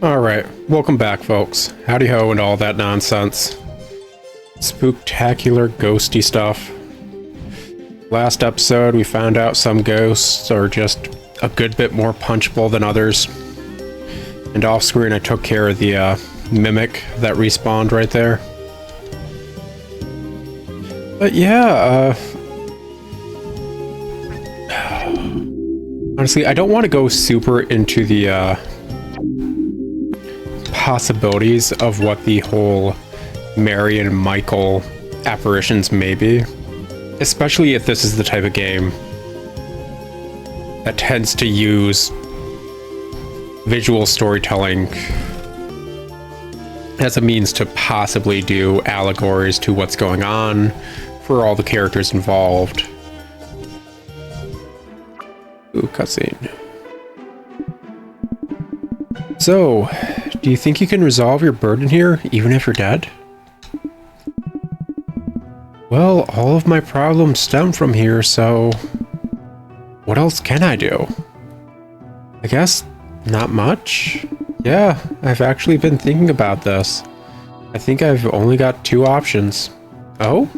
Alright, welcome back folks. Howdy ho and all that nonsense. Spooktacular ghosty stuff. Last episode we found out some ghosts are just a good bit more punchable than others. And off screen I took care of the mimic that respawned right there. But yeah, honestly I don't want to go super into the possibilities of what the whole Mary and Michael apparitions may be, especially if this is the type of game that tends to use visual storytelling as a means to possibly do allegories to what's going on for all the characters involved. Ooh, cutscene. So, do you think you can resolve your burden here, even if you're dead? Well, all of my problems stem from here, so what else can I do? I guess not much? Yeah, I've actually been thinking about this. I think I've only got two options. Oh?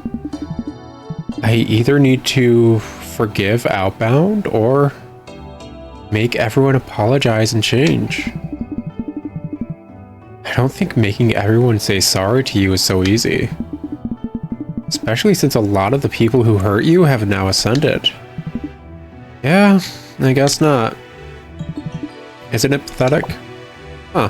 I either need to forgive Outbound or make everyone apologize and change. I don't think making everyone say sorry to you is so easy. Especially since a lot of the people who hurt you have now ascended. Yeah, I guess not. Isn't it pathetic? Huh.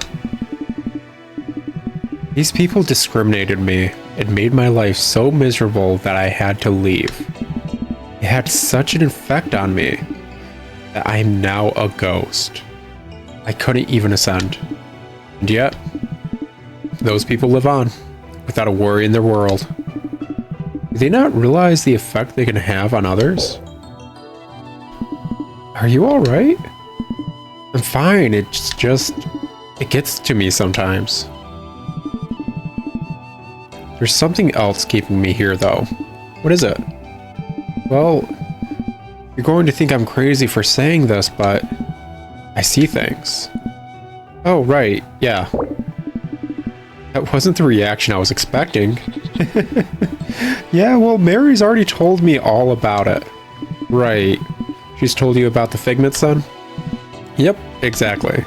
These people discriminated me and made my life so miserable that I had to leave. It had such an effect on me that I am now a ghost. I couldn't even ascend. And yet, those people live on, without a worry in their world. Do they not realize the effect they can have on others? Are you alright? I'm fine, it's just... it gets to me sometimes. There's something else keeping me here, though. What is it? Well, you're going to think I'm crazy for saying this, but I see things. Oh, right, yeah. That wasn't the reaction I was expecting. Yeah, well, Mary's already told me all about it. Right. She's told you about the figments, then? Yep, exactly.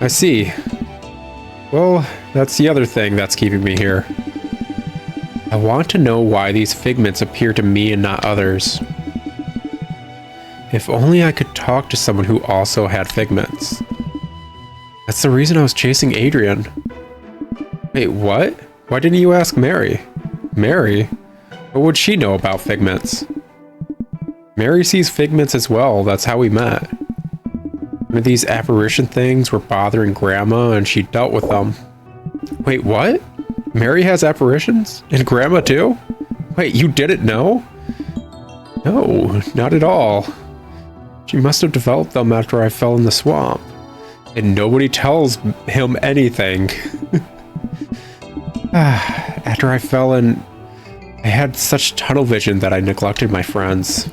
I see. Well, that's the other thing that's keeping me here. I want to know why these figments appear to me and not others. If only I could talk to someone who also had figments. That's the reason I was chasing Adrian. Wait, what? Why didn't you ask Mary? Mary? What would she know about figments? Mary sees figments as well, that's how we met. One of these apparition things were bothering Grandma and she dealt with them. Wait, what? Mary has apparitions? And Grandma too? Wait, you didn't know? No, not at all. She must have developed them after I fell in the swamp. And nobody tells him anything. After I fell in, I had such tunnel vision that I neglected my friends.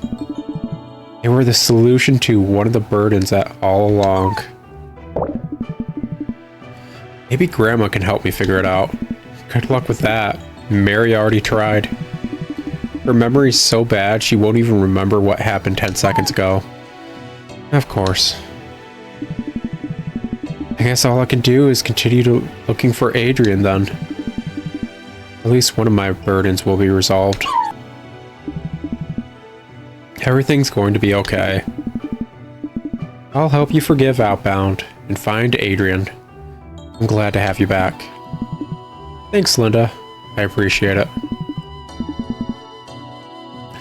They were the solution to one of the burdens that all along. Maybe Grandma can help me figure it out. Good luck with that. Mary already tried. Her memory's so bad she won't even remember what happened 10 seconds ago. Of course. I guess all I can do is continue looking for Adrian then. At least one of my burdens will be resolved. Everything's going to be okay. I'll help you forgive Outbound and find Adrian. I'm glad to have you back. Thanks, Linda. I appreciate it.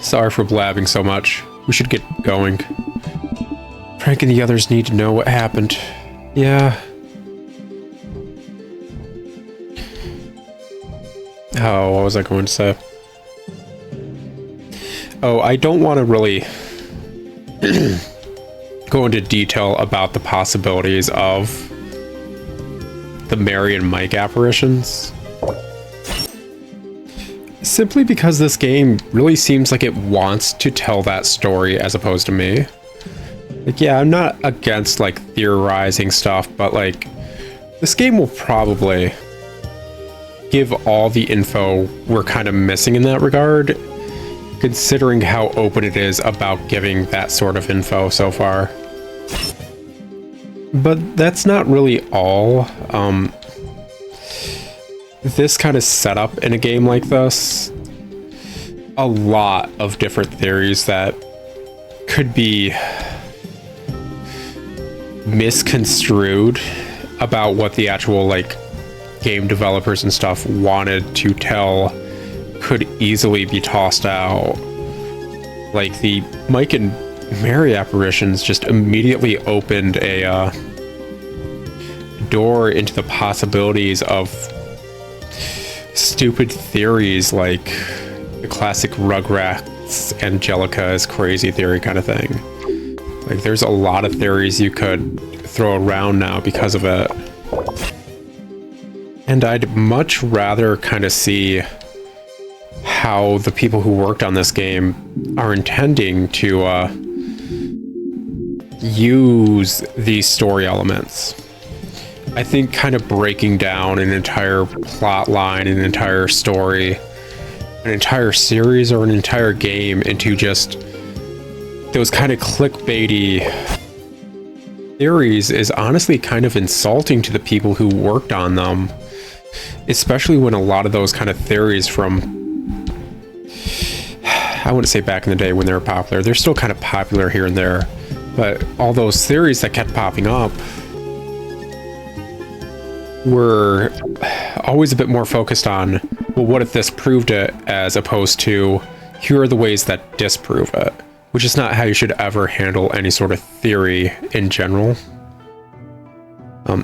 Sorry for blabbing so much. We should get going. Frank and the others need to know what happened. Yeah. Oh, what was I going to say? Oh, I don't want to really go into detail about the possibilities of the Mary and Mike apparitions. Simply because this game really seems like it wants to tell that story as opposed to me. Like, yeah, I'm not against, like, theorizing stuff, but, like, This game will probably give all the info we're kind of missing in that regard, considering how open it is about giving that sort of info so far. But that's not really all. This kind of setup in a game like this, a lot of different theories that could be misconstrued about what the actual like game developers and stuff wanted to tell could easily be tossed out. Like the Mike and Mary apparitions just immediately opened a door into the possibilities of stupid theories like the classic Rugrats Angelica is crazy theory kind of thing. Like there's a lot of theories you could throw around now because of it. And I'd much rather kind of see how the people who worked on this game are intending to use these story elements. I think kind of breaking down an entire plot line, an entire story, an entire series, or an entire game into just those kind of clickbaity theories is honestly kind of insulting to the people who worked on them, especially when a lot of those kind of theories from, I wouldn't say back in the day when they were popular, they're still kind of popular here and there, but all those theories that kept popping up were always a bit more focused on, well, what if this proved it, as opposed to, here are the ways that disprove it, which is not how you should ever handle any sort of theory in general.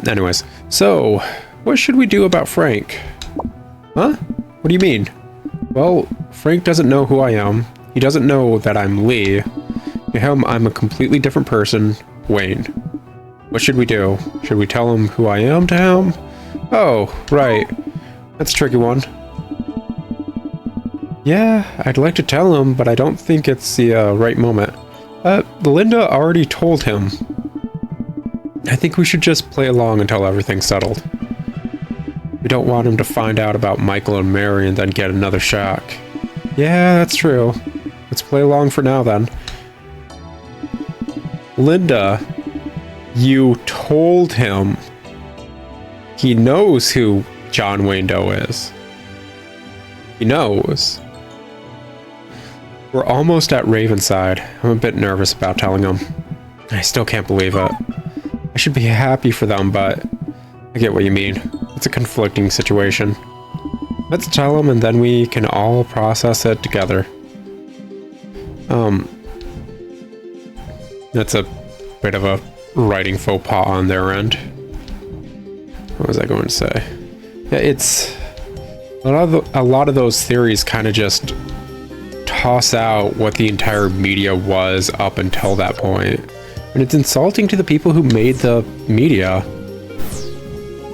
Anyways, so what should we do about Frank? Huh? What do you mean? Well, Frank doesn't know who I am. He doesn't know that I'm Lee. To him, I'm a completely different person, Wayne. What should we do? Should we tell him who I am to him? Oh, right. That's a tricky one. Yeah, I'd like to tell him, but I don't think it's the right moment. Linda already told him. I think we should just play along until everything's settled. We don't want him to find out about Michael and Mary and then get another shock. Yeah, that's true. Let's play along for now then. Linda, you told him. He knows who John Wayne Doe is. He knows. We're almost at Ravenside. I'm a bit nervous about telling him. I still can't believe it. I should be happy for them, but I get what you mean. It's a conflicting situation. Let's tell him and then we can all process it together. That's a bit of a writing faux pas on their end. What was I going to say? Yeah, it's a lot of those theories kind of just toss out what the entire media was up until that point. And it's insulting to the people who made the media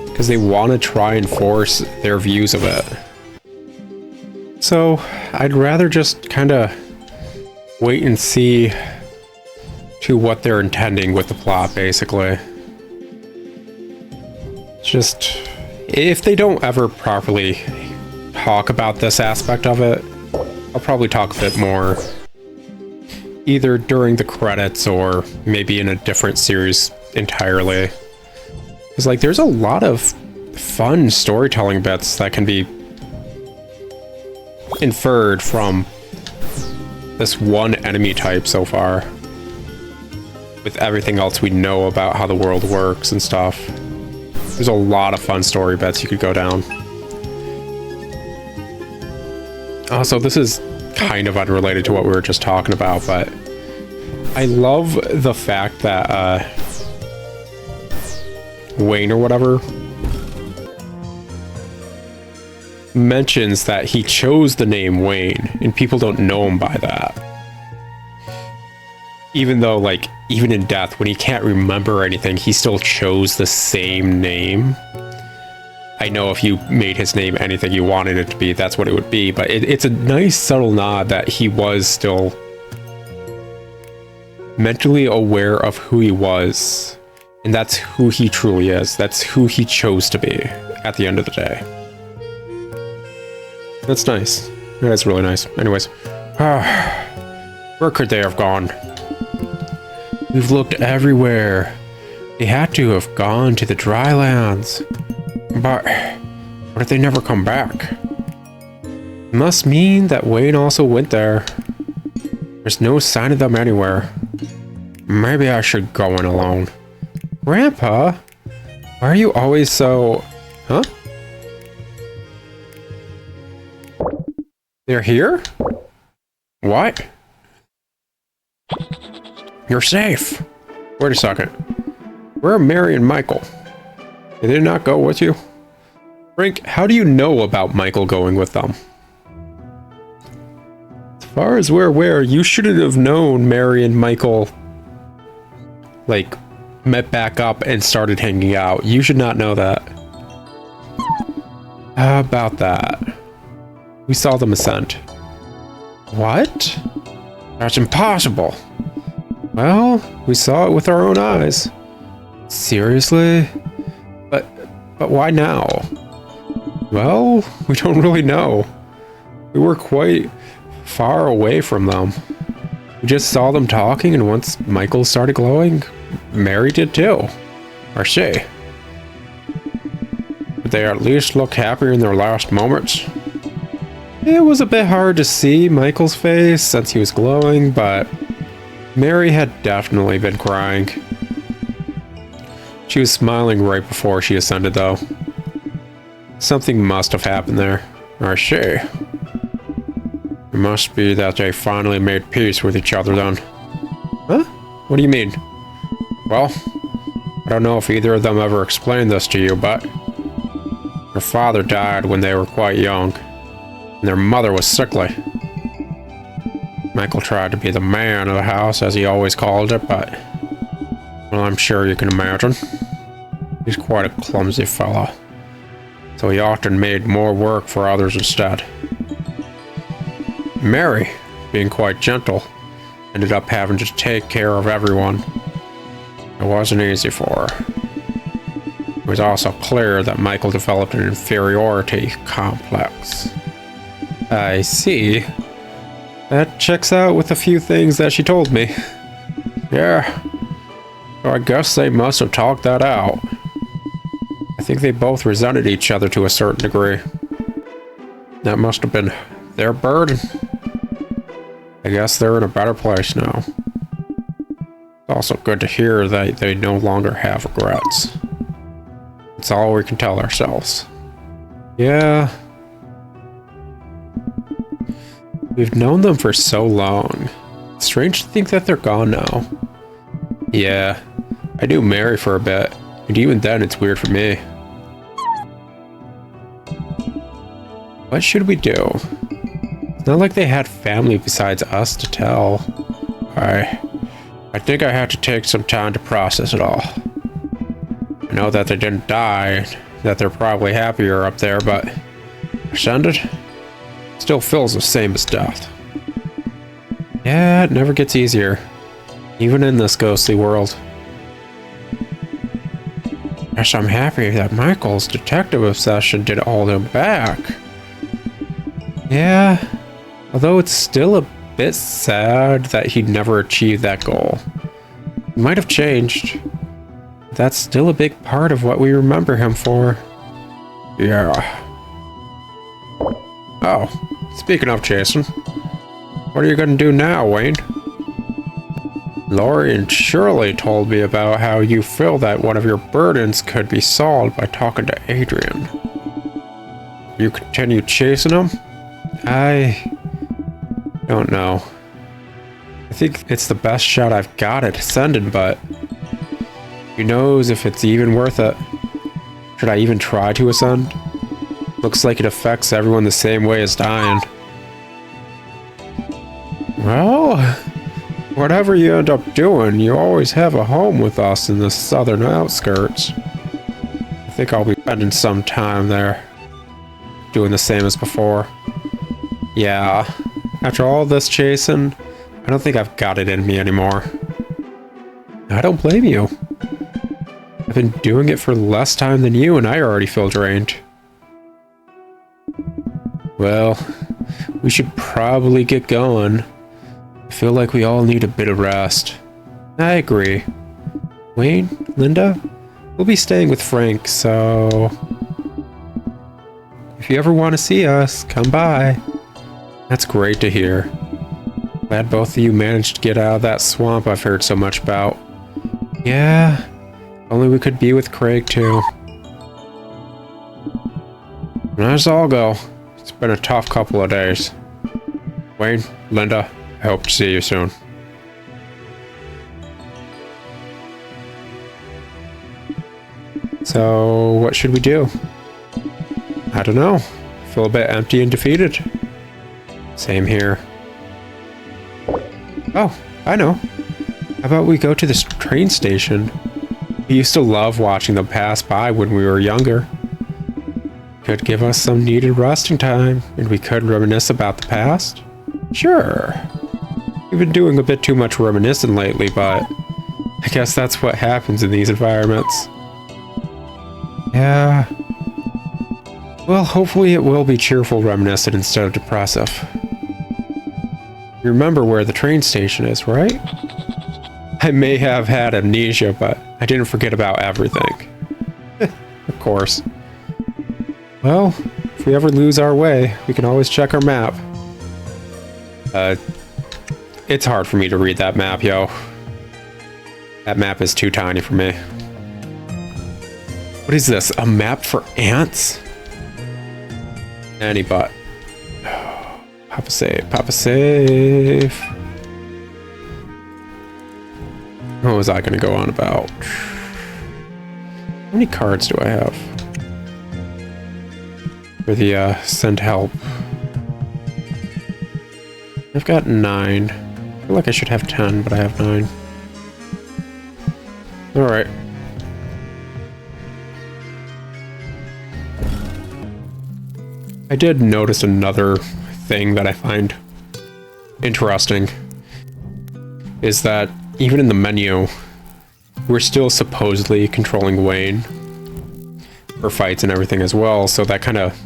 because they want to try and force their views of it. So I'd rather just kind of wait and see to what they're intending with the plot, basically. Just, if they don't ever properly talk about this aspect of it, I'll probably talk a bit more either during the credits or maybe in a different series entirely. Because like there's a lot of fun storytelling bits that can be inferred from this one enemy type so far, with everything else we know about how the world works and stuff. There's a lot of fun story bets you could go down. Also, this is kind of unrelated to what we were just talking about, but I love the fact that Wayne or whatever mentions that he chose the name Wayne and people don't know him by that. Even though, like, even in death, when he can't remember anything, he still chose the same name. I know if you made his name anything you wanted it to be, that's what it would be, but it's a nice subtle nod that he was still mentally aware of who he was, And that's who he truly is. That's who he chose to be at the end of the day. That's nice. That's really nice. Anyways. Where could they have gone? We've looked everywhere. They had to have gone to the dry lands. But what if they never come back? It must mean that Wayne also went there. There's no sign of them anywhere. Maybe I should go in alone. Grandpa? Why are you always so... Huh? They're here? What? You're safe. Wait a second. Where are Mary and Michael? Did they not go with you? Frank, how do you know about Michael going with them? As far as we're aware, you shouldn't have known Mary and Michael, like, met back up and started hanging out. You should not know that. How about that? We saw them ascend. What? That's impossible. Well, we saw it with our own eyes. Seriously? But why now? Well, we don't really know. We were quite far away from them. We just saw them talking, and once Michael started glowing, Mary did too. Or she. Did they at least look happier in their last moments? It was a bit hard to see Michael's face since he was glowing, but Mary had definitely been crying. She was smiling right before she ascended, though. Something must have happened there. Or she. It must be that they finally made peace with each other then. Huh? What do you mean? Well, I don't know if either of them ever explained this to you, but their father died when they were quite young, and their mother was sickly. Michael tried to be the man of the house, as he always called it, but, well, I'm sure you can imagine. He's quite a clumsy fella, so he often made more work for others instead. Mary, being quite gentle, ended up having to take care of everyone. It wasn't easy for her. It was also clear that Michael developed an inferiority complex. I see. That checks out with a few things that she told me. Yeah. So I guess they must have talked that out. I think they both resented each other to a certain degree. That must have been their burden. I guess they're in a better place now. It's also good to hear that they no longer have regrets. It's all we can tell ourselves. Yeah. We've known them for so long. It's strange to think that they're gone now. Yeah, I knew Mary for a bit, and even then it's weird for me. What should we do? It's not like they had family besides us to tell. I think I have to take some time to process it all. I know that they didn't die, that they're probably happier up there, but ascended still feels the same as death. Yeah, it never gets easier, even in this ghostly world. Yes, I'm happy that Michael's detective obsession did hold him back. Yeah, although it's still a bit sad that he never achieved that goal. He might have changed. That's still a big part of what we remember him for. Yeah. Oh, speaking of Jason, what are you gonna do now, Wayne? Lori and Shirley told me about how you feel that one of your burdens could be solved by talking to Adrian. You continue chasing him? I don't know. I think it's the best shot I've got at ascending, but who knows if it's even worth it. Should I even try to ascend? Looks like it affects everyone the same way as dying. Well, whatever you end up doing, you always have a home with us in the southern outskirts. I think I'll be spending some time there, doing the same as before. Yeah, after all this chasing, I don't think I've got it in me anymore. I don't blame you. I've been doing it for less time than you, and I already feel drained. Well, we should probably get going. I feel like we all need a bit of rest. I agree. Wayne, Linda, we'll be staying with Frank, so if you ever want to see us, come by. That's great to hear. Glad both of you managed to get out of that swamp I've heard so much about. Yeah, only we could be with Craig too. Might as all go. It's been a tough couple of days. Wayne, Linda, I hope to see you soon. So, what should we do? I don't know. I feel a bit empty and defeated. Same here. Oh, I know. How about we go to this train station? We used to love watching them pass by when we were younger. Could give us some needed resting time, and we could reminisce about the past? Sure. We've been doing a bit too much reminiscing lately, but I guess that's what happens in these environments. Yeah. Well, hopefully it will be cheerful reminiscent instead of depressive. You remember where the train station is, right? I may have had amnesia, but I didn't forget about everything. Of course. Well, if we ever lose our way, we can always check our map. It's hard for me to read that map, yo. That map is too tiny for me. What is this? A map for ants? Any but. Papa save, Papa save. What was I gonna go on about? How many cards do I have? For the send help. I've got 9. I feel like I should have 10, but I have 9. Alright. I did notice another thing that I find interesting. Is that even in the menu, we're still supposedly controlling Wayne for fights and everything as well, so that kind of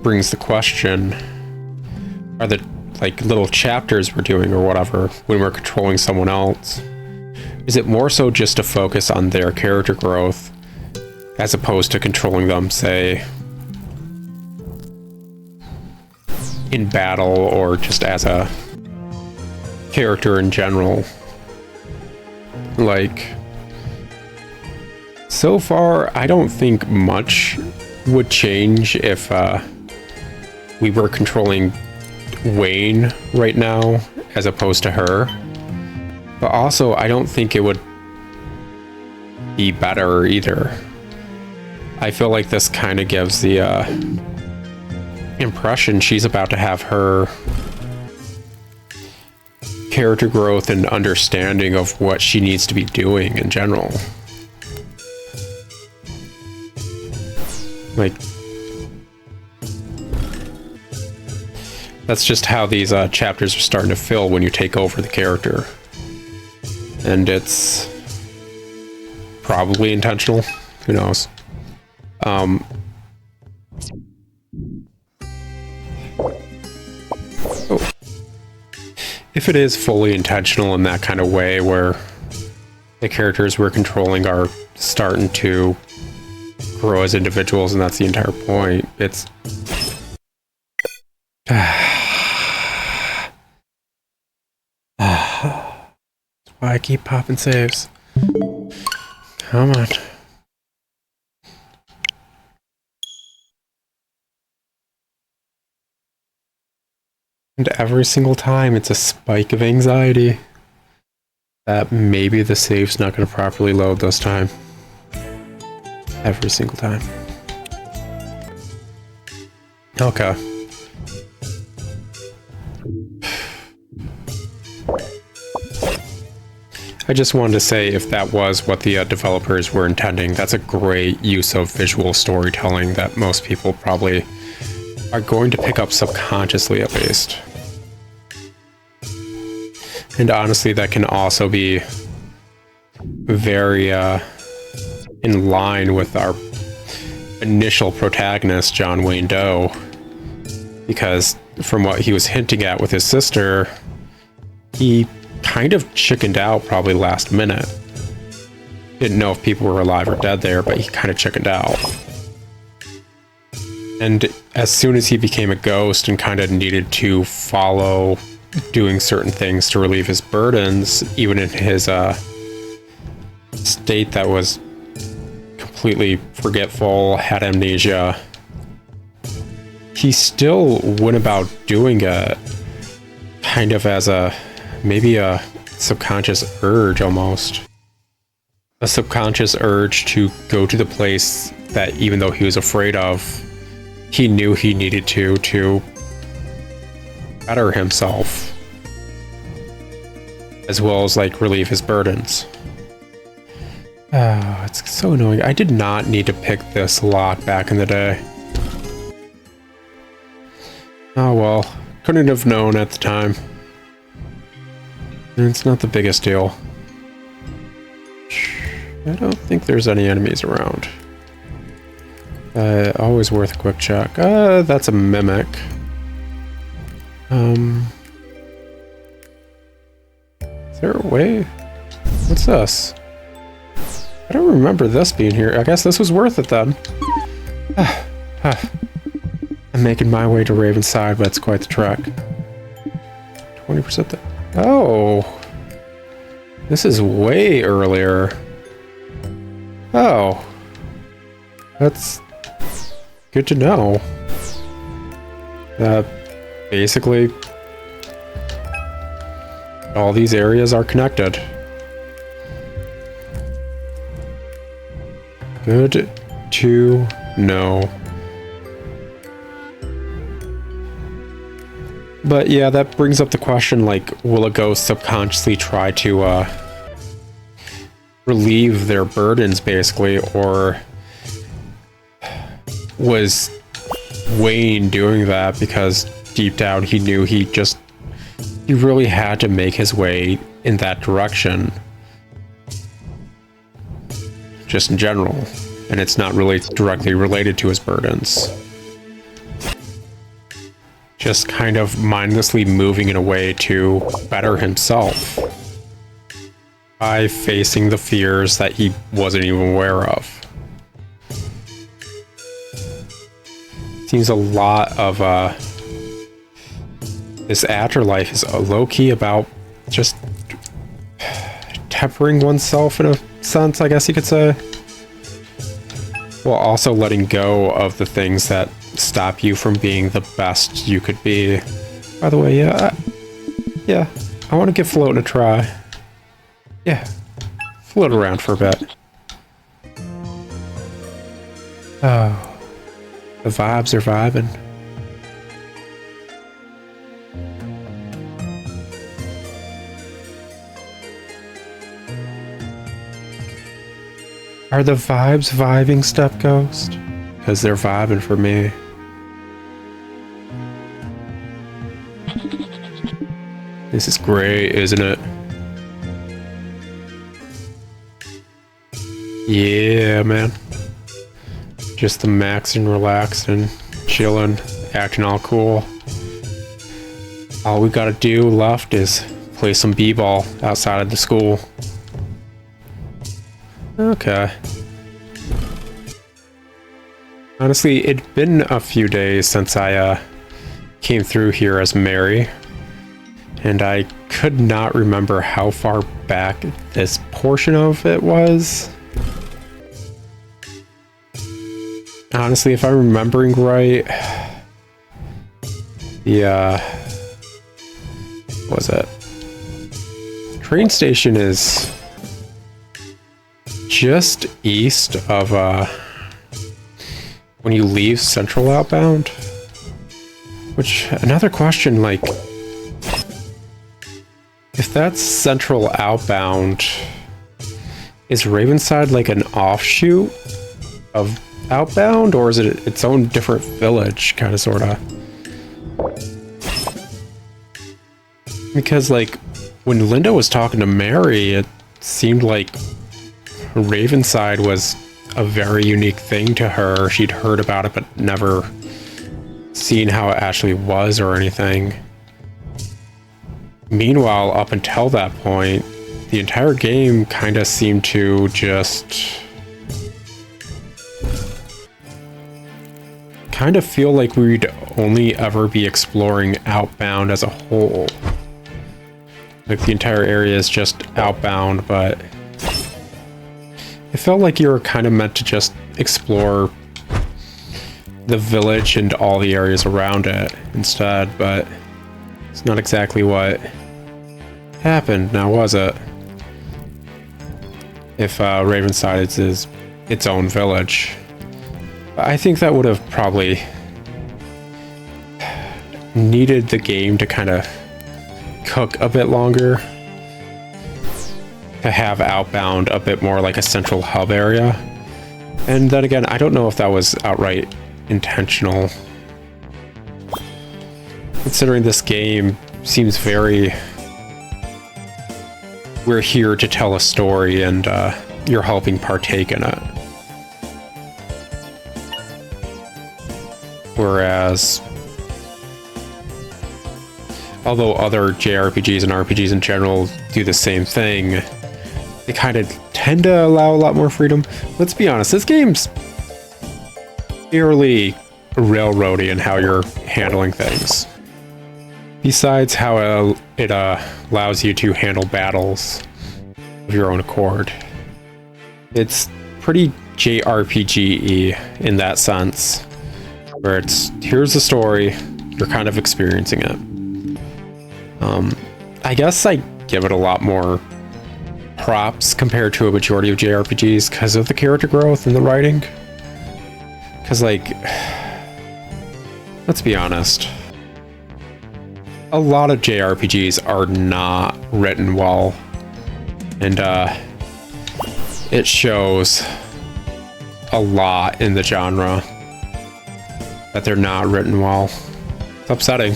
brings the question, are the like little chapters we're doing or whatever when we're controlling someone else, is it more so just to focus on their character growth as opposed to controlling them, say, in battle or just as a character in general? Like, so far I don't think much would change if we were controlling Wayne right now as opposed to her, but also I don't think it would be better either. I feel like this kind of gives the impression she's about to have her character growth and understanding of what she needs to be doing in general. Like, that's just how these chapters are starting to feel when you take over the character. And it's probably intentional. Who knows? Oh. If it is fully intentional in that kind of way where the characters we're controlling are starting to grow as individuals and that's the entire point, it's... That's why I keep popping saves. Come on. And every single time it's a spike of anxiety that maybe the save's not going to properly load this time. Every single time. Okay. I just wanted to say, if that was what the developers were intending, that's a great use of visual storytelling that most people probably are going to pick up subconsciously at least. And honestly, that can also be very in line with our initial protagonist, John Wayne Doe, because from what he was hinting at with his sister, he kind of chickened out probably last minute. Didn't know if people were alive or dead there, but he kind of chickened out. And as soon as he became a ghost and kind of needed to follow doing certain things to relieve his burdens, even in his state that was completely forgetful, had amnesia, he still went about doing it kind of as maybe a subconscious urge almost. A subconscious urge to go to the place that, even though he was afraid of, he knew he needed to better himself, as well as like relieve his burdens. Oh, it's so annoying. I did not need to pick this lock back in the day. Oh well, couldn't have known at the time. It's not the biggest deal. I don't think there's any enemies around. Always worth a quick check. That's a mimic. Is there a way? What's this? I don't remember this being here. I guess this was worth it then. I'm making my way to Ravenside, but it's quite the trek. 20% there. Oh! This is way earlier. Oh. That's good to know. Basically, all these areas are connected. Good to know. But yeah, that brings up the question, like, will a ghost subconsciously try to relieve their burdens, basically, or was Wayne doing that because deep down he knew he really had to make his way in that direction, just in general, and it's not really directly related to his burdens. Just kind of mindlessly moving in a way to better himself by facing the fears that he wasn't even aware of. Seems a lot of this afterlife is low-key about just tempering oneself in a sense, I guess you could say, while also letting go of the things that stop you from being the best you could be. By the way, yeah, I want to give floating a try. Yeah, float around for a bit. Oh, the vibes are vibing. Are the vibes vibing, Step Ghost? Because they're vibing for me. This is great, isn't it? Yeah, man. Just the maxing, relaxing, chilling, acting all cool. All we gotta do left is play some b-ball outside of the school. Okay. Honestly, it'd been a few days since I came through here as Mary, and I could not remember how far back this portion of it was. Honestly, if I'm remembering right, the what was it? Train station is just east of when you leave Central Outbound. Which, another question, like, if that's Central Outbound, is Ravenside like an offshoot of Outbound, or is it its own different village, kind of, sort of? Because, like, when Linda was talking to Mary, it seemed like Ravenside was a very unique thing to her. She'd heard about it, but never seen how it actually was or anything. Meanwhile, up until that point, the entire game kind of seemed to just kind of feel like we'd only ever be exploring Outbound as a whole. Like the entire area is just Outbound, but it felt like you were kind of meant to just explore the village and all the areas around it instead, but it's not exactly what happened, now was it? If Ravenside is its own village. I think that would have probably needed the game to kind of cook a bit longer, to have Outbound a bit more like a central hub area. And then again, I don't know if that was outright intentional, considering this game seems very, we're here to tell a story and you're helping partake in it. Whereas, although other JRPGs and RPGs in general do the same thing, they kind of tend to allow a lot more freedom. Let's be honest, this game's fairly railroady in how you're handling things. Besides how it allows you to handle battles of your own accord. It's pretty JRPG-y in that sense, where it's, here's the story, you're kind of experiencing it. I guess I give it a lot more props compared to a majority of JRPGs because of the character growth and the writing. Because, like, let's be honest, a lot of JRPGs are not written well, and it shows a lot in the genre that they're not written well. It's upsetting.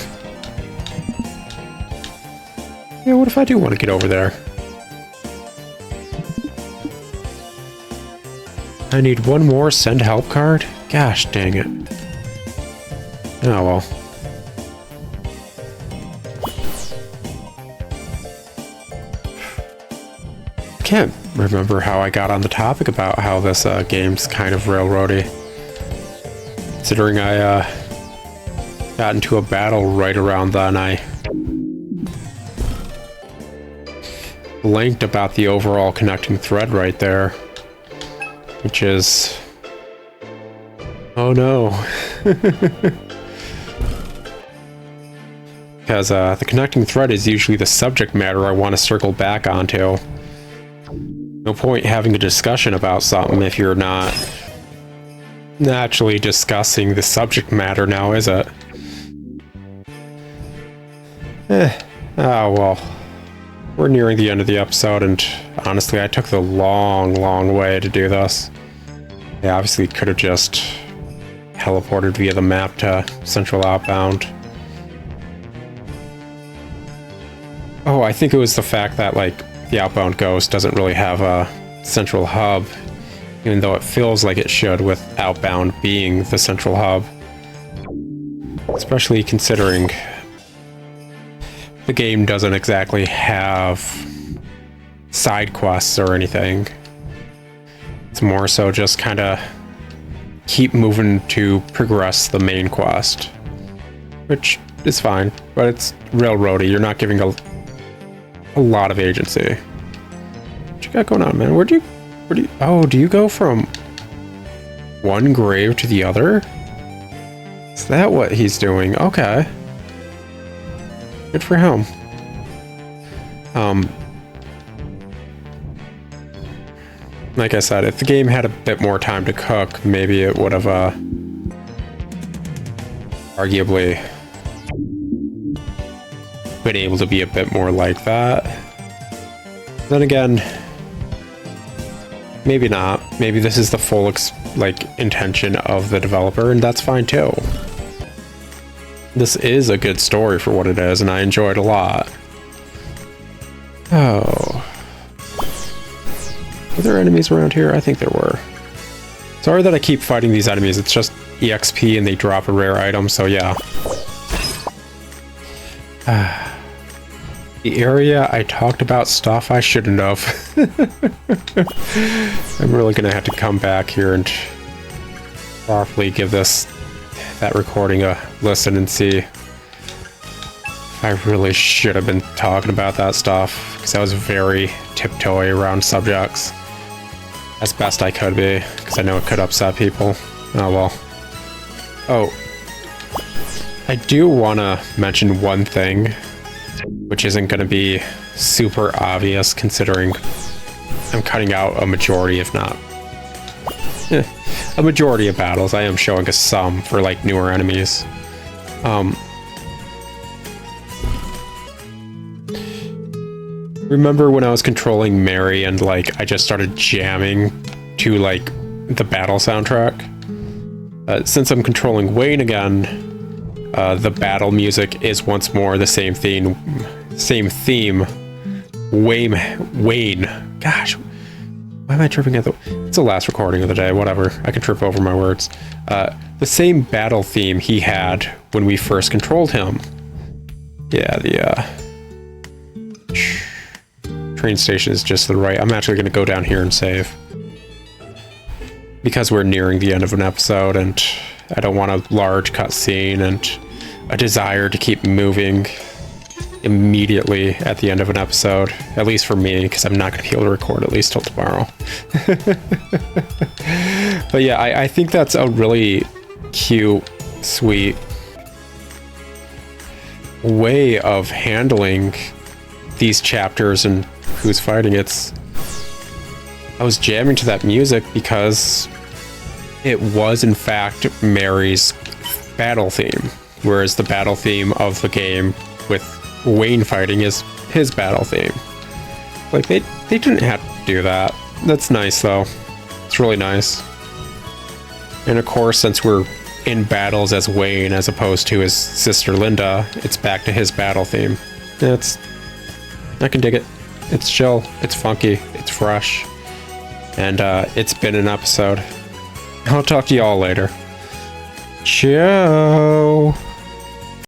Yeah, what if I do want to get over there? I need one more send help card? Gosh dang it. Oh well. Can't remember how I got on the topic about how this game's kind of railroady. Considering I got into a battle right around then, I blanked about the overall connecting thread right there, which is, oh no. Because the connecting thread is usually the subject matter I want to circle back onto. No point having a discussion about something if you're not actually discussing the subject matter now, is it? Oh well. We're nearing the end of the episode, and honestly, I took the long way to do this. I obviously could have just teleported via the map to Central Outbound. Oh, I think it was the fact that, like, the Outbound Ghost doesn't really have a central hub, even though it feels like it should with Outbound being the central hub. Especially considering the game doesn't exactly have side quests or anything. It's more so just kind of keep moving to progress the main quest, which is fine, but it's railroady. You're not giving a lot of agency. What you got going on, man? Where do you, oh, do you go from one grave to the other? Is that what he's doing? Okay. Good for him. Like I said, if the game had a bit more time to cook, maybe it would have, arguably been able to be a bit more like that. Then again, maybe not. Maybe this is the full, intention of the developer, and that's fine too. This is a good story for what it is, and I enjoy it a lot. Oh. Were there enemies around here? I think there were. Sorry that I keep fighting these enemies. It's just EXP and they drop a rare item, so yeah. The area I talked about stuff I shouldn't have. I'm really gonna have to come back here and properly give that recording a listen and see. I really should have been talking about that stuff, because I was very tiptoey around subjects. As best I could be, because I know it could upset people. Oh well. Oh. I do want to mention one thing, which isn't going to be super obvious considering I'm cutting out a majority, if not a majority of battles. I am showing a sum for like newer enemies. Remember when I was controlling Mary and like I just started jamming to like the battle soundtrack? Since I'm controlling Wayne again, the battle music is once more the same theme. Wayne. Gosh, why am I tripping at the... It's the last recording of the day, whatever. I can trip over my words. The same battle theme he had when we first controlled him. Yeah, the train station is just to the right. I'm actually going to go down here and save. Because we're nearing the end of an episode and I don't want a large cutscene and a desire to keep moving immediately at the end of an episode. At least for me, because I'm not going to be able to record at least till tomorrow. But yeah, I think that's a really cute, sweet way of handling these chapters and who's fighting. I was jamming to that music because it was in fact Mary's battle theme, whereas the battle theme of the game with Wayne fighting is his battle theme. Like they didn't have to do that. That's nice though. It's really nice. And of course, since we're in battles as Wayne as opposed to his sister Linda, it's back to his battle theme. I can dig it. It's chill, it's funky, it's fresh, and it's been an episode. I'll talk to you all later. Ciao!